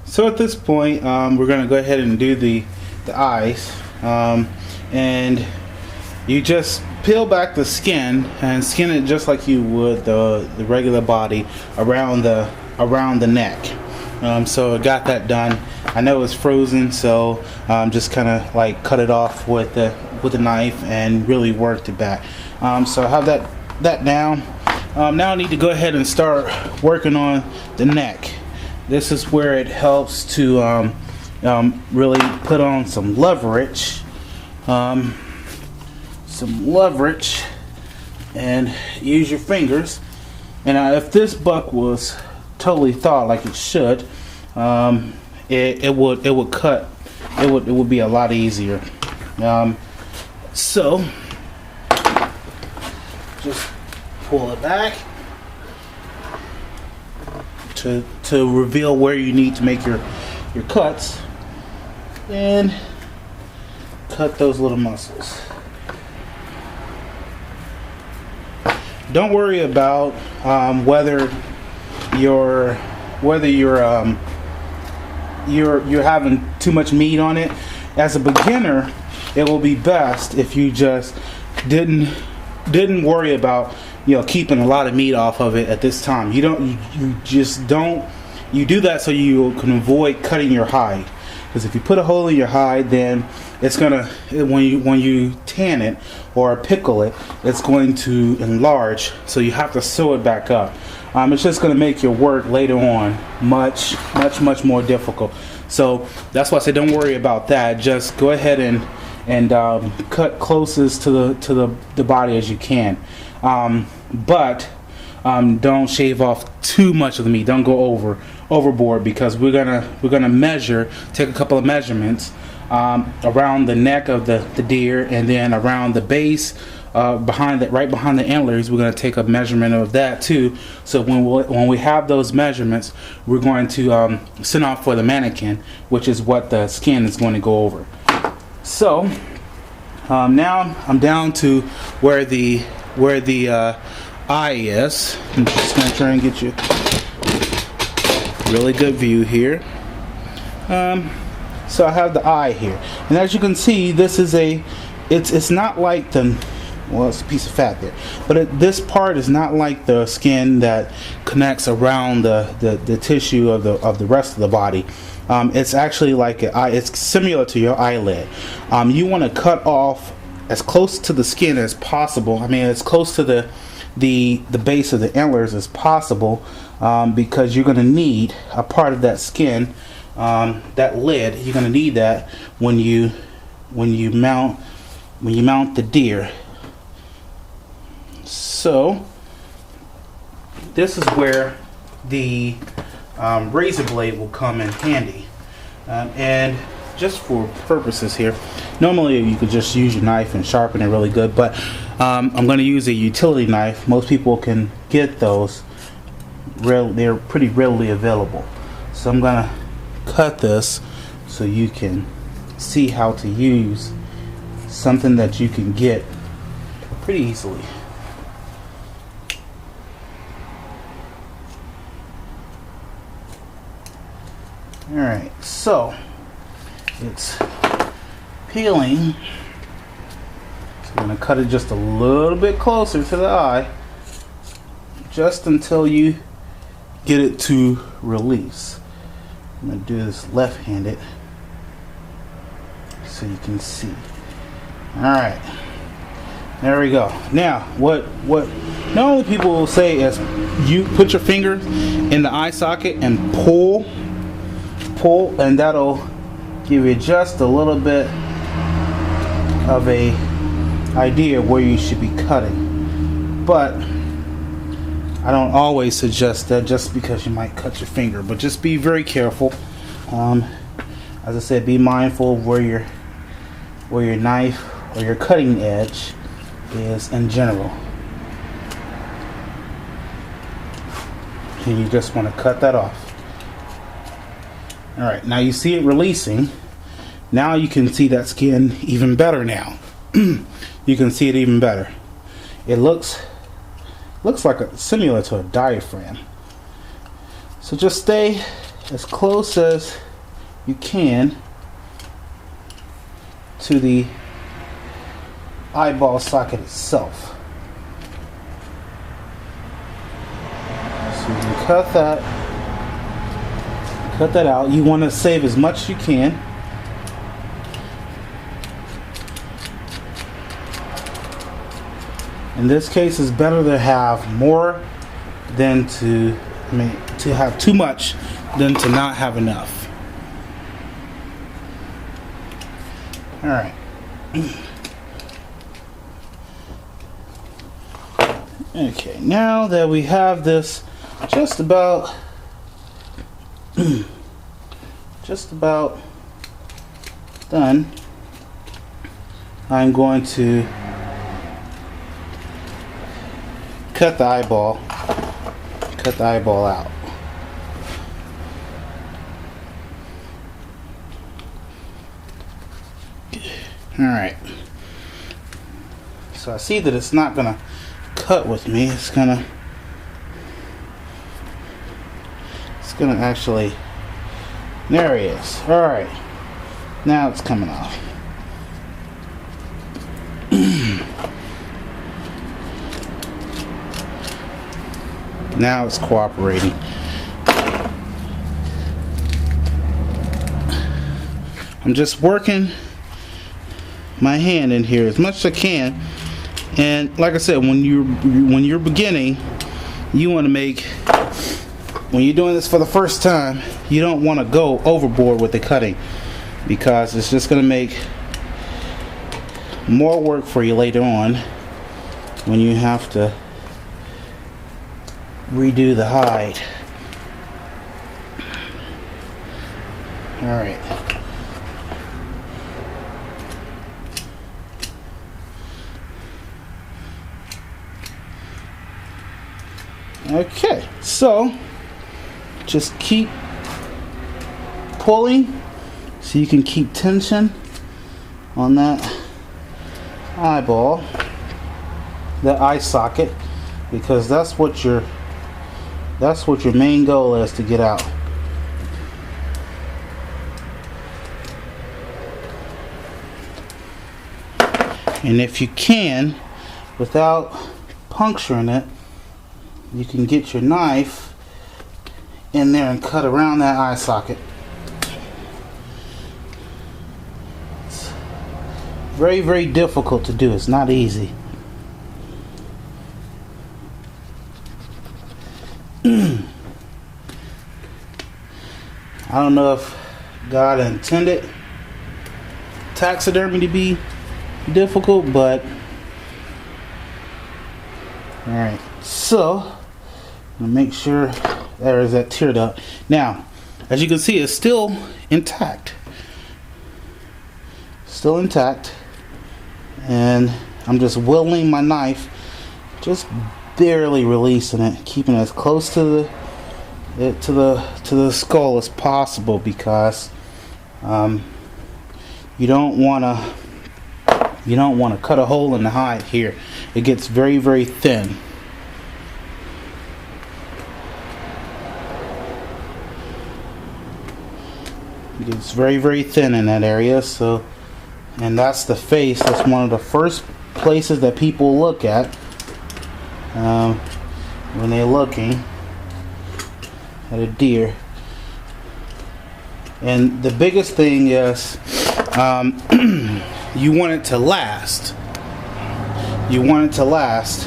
So at this point, we're going to go ahead and do the eyes, and you just peel back the skin and skin it just like you would the regular body around the neck. So I got that done. I know it's frozen, so just kind of like cut it off with the knife and really worked it back. So I have that down. Now I need to go ahead and start working on the neck. This is where it helps to really put on some leverage. And use your fingers. And if this buck was totally thawed like it should, it would be a lot easier. So just pull it back to reveal where you need to make your cuts, and cut those little muscles. Don't worry about whether you're having too much meat on it. As a beginner, it will be best if you just didn't worry about keeping a lot of meat off of it at this time. You do that so you can avoid cutting your hide, because if you put a hole in your hide, then it's gonna, when you tan it or pickle it, it's going to enlarge, so you have to sew it back up. It's just going to make your work later on much more difficult. So that's why I say don't worry about that. Just go ahead and cut closest to the body as you can, but don't shave off too much of the meat. Don't go overboard, because we're gonna measure, take a couple of measurements around the neck of the deer, and then around the base, right behind the antlers. We're going to take a measurement of that too. So when we have those measurements, we're going to send off for the mannequin, which is what the skin is going to go over. So now I'm down to where the eye is. I'm just going to try and get you a really good view here. So I have the eye here, and as you can see, this is it's not like it's a piece of fat there, but this part is not like the skin that connects around the tissue of the rest of the body. It's actually like an eye. It's similar to your eyelid. You want to cut off as close to the skin as possible. I mean, as close to the base of the antlers as possible, because you're going to need a part of that skin. That lid, you're going to need that when you mount the deer. So this is where the razor blade will come in handy, and just for purposes here, normally you could just use your knife and sharpen it really good, but I'm going to use a utility knife. Most people can get those. They're pretty readily available. So I'm going to cut this so you can see how to use something that you can get pretty easily. Alright, so it's peeling. So I'm going to cut it just a little bit closer to the eye, just until you get it to release. I'm going to do this left-handed so you can see. Alright, there we go. Now what normally people will say is you put your finger in the eye socket and pull, and that'll give you just a little bit of a idea where you should be cutting. But I don't always suggest that, just because you might cut your finger. But just be very careful. As I said, be mindful of where your knife or your cutting edge is in general. And you just want to cut that off. Alright, now you see it releasing. Now you can see that skin even better now. You can see it even better. It looks like similar to a diaphragm. So just stay as close as you can to the eyeball socket itself. So you can cut that out. You want to save as much as you can. In this case, it's better to have more than to have too much than to not have enough. All right. Okay, now that we have this just about done, I'm going to cut the eyeball out. Alright, so I see that it's not gonna cut with me. It's gonna actually, there he is. Alright, now it's coming off. Now it's cooperating. I'm just working my hand in here as much as I can, and like I said, when you're beginning, you want to make, when you're doing this for the first time, you don't want to go overboard with the cutting, because it's just going to make more work for you later on when you have to redo the hide. Alright. Okay, so just keep pulling so you can keep tension on that eyeball, the eye socket, because that's what your main goal is, to get out. And if you can, without puncturing it, you can get your knife in there and cut around that eye socket. It's very, very difficult to do. It's not easy. I don't know if God intended taxidermy to be difficult, but alright, so I'm gonna make sure there is that tear duct. Now, as you can see, it's still intact. Still intact. And I'm just whittling my knife, just barely releasing it, keeping it as close to the skull as possible, because you don't want to cut a hole in the hide here. It gets very, very thin. It gets very, very thin in that area. So, and that's the face. That's one of the first places that people look at when they're looking at a deer. And the biggest thing is you want it to last. You want it to last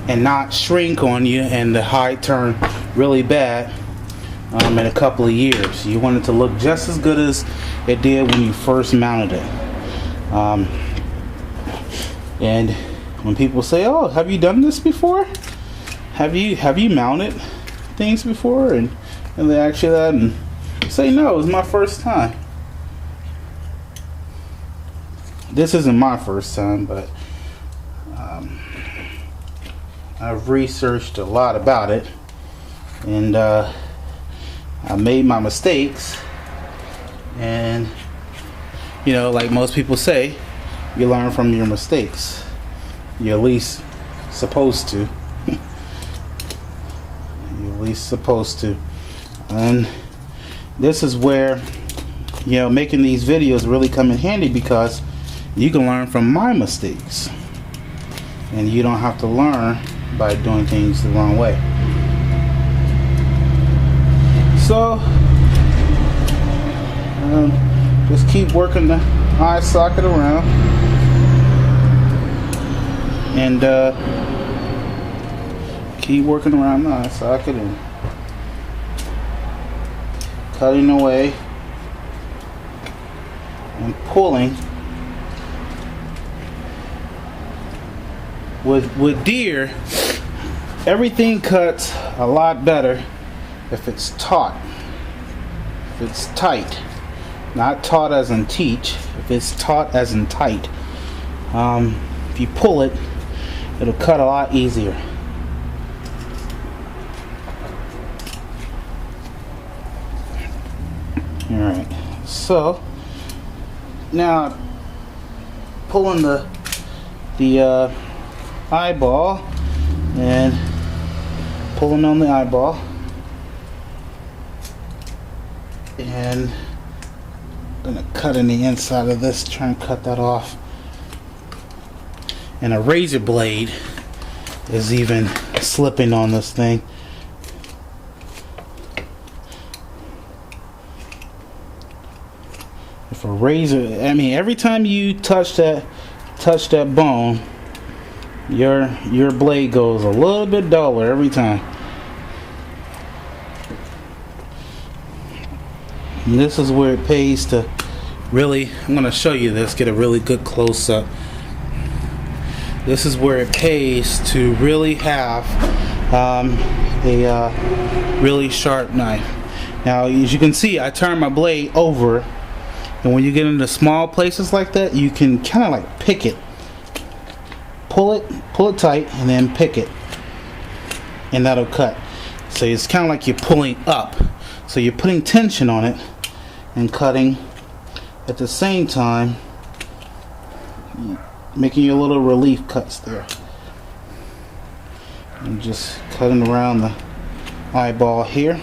and not shrink on you and the hide turn really bad in a couple of years. You want it to look just as good as it did when you first mounted it. And when people say, "Oh, have you done this before? Have you mounted things before?" and they ask you that, and say, "No, it was my first time." This isn't my first time, but I've researched a lot about it, and I made my mistakes. And you know, like most people say, you learn from your mistakes. You're at least supposed to. You're at least supposed to. And this is where, you know, making these videos really come in handy, because you can learn from my mistakes and you don't have to learn by doing things the wrong way. So just keep working the eye socket around, and keep working around the eye socket and cutting away and pulling. With deer, everything cuts a lot better if it's taut, if it's tight. Not taut as in teach, if it's taut as in tight. If you pull it, it'll cut a lot easier. Alright, so now pulling the eyeball and pulling on the eyeball, and I'm gonna cut in the inside of this, try and cut that off. And a razor blade is even slipping on this thing. If a razor, I mean, every time you touch that bone, your blade goes a little bit duller every time. And this is where it pays to really, I'm going to show you this, get a really good close-up. This is where it pays to really have a really sharp knife. Now, as you can see, I turn my blade over, and when you get into small places like that, you can kind of like pick it. Pull it tight, and then pick it, and that'll cut. So it's kind of like you're pulling up. So you're putting tension on it and cutting at the same time, making your little relief cuts there. And just cutting around the eyeball here.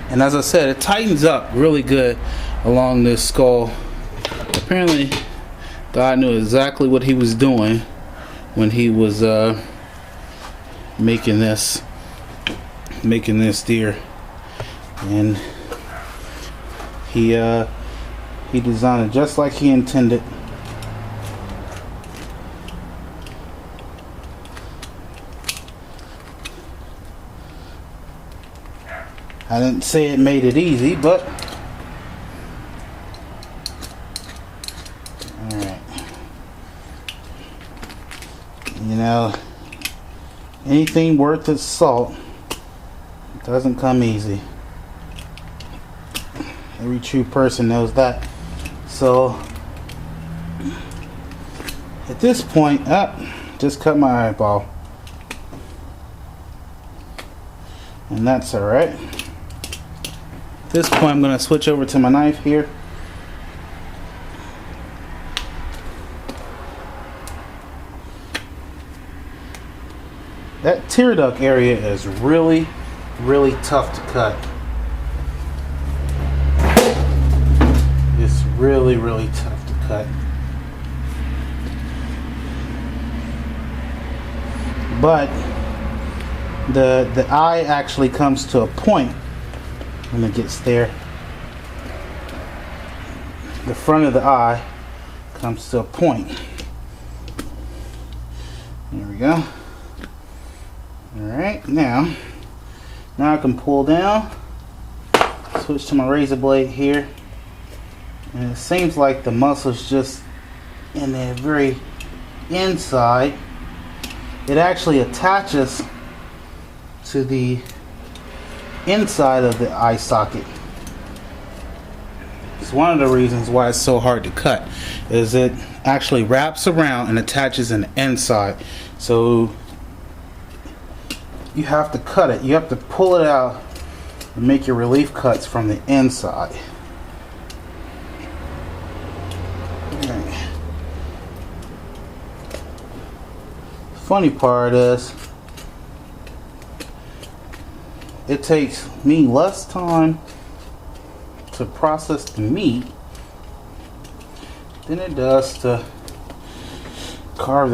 And as I said, it tightens up really good along this skull. Apparently, God knew exactly what he was doing when he was making this deer, and he designed it just like he intended. I didn't say it made it easy, but alright. You know, anything worth its salt doesn't come easy. Every true person knows that. So at this point, just cut my eyeball, and that's alright. At this point, I'm going to switch over to my knife here. That tear duct area is really, really tough to cut. It's really, really tough to cut. But the eye actually comes to a point when it gets there. The front of the eye comes to a point. There we go. Alright, now I can pull down, switch to my razor blade here, and it seems like the muscle's just in the very inside. It actually attaches to the inside of the eye socket. It's one of the reasons why it's so hard to cut, is it actually wraps around and attaches in the inside. So you have to cut it, you have to pull it out and make your relief cuts from the inside. Okay. Funny part is, it takes me less time to process the meat than it does to carve the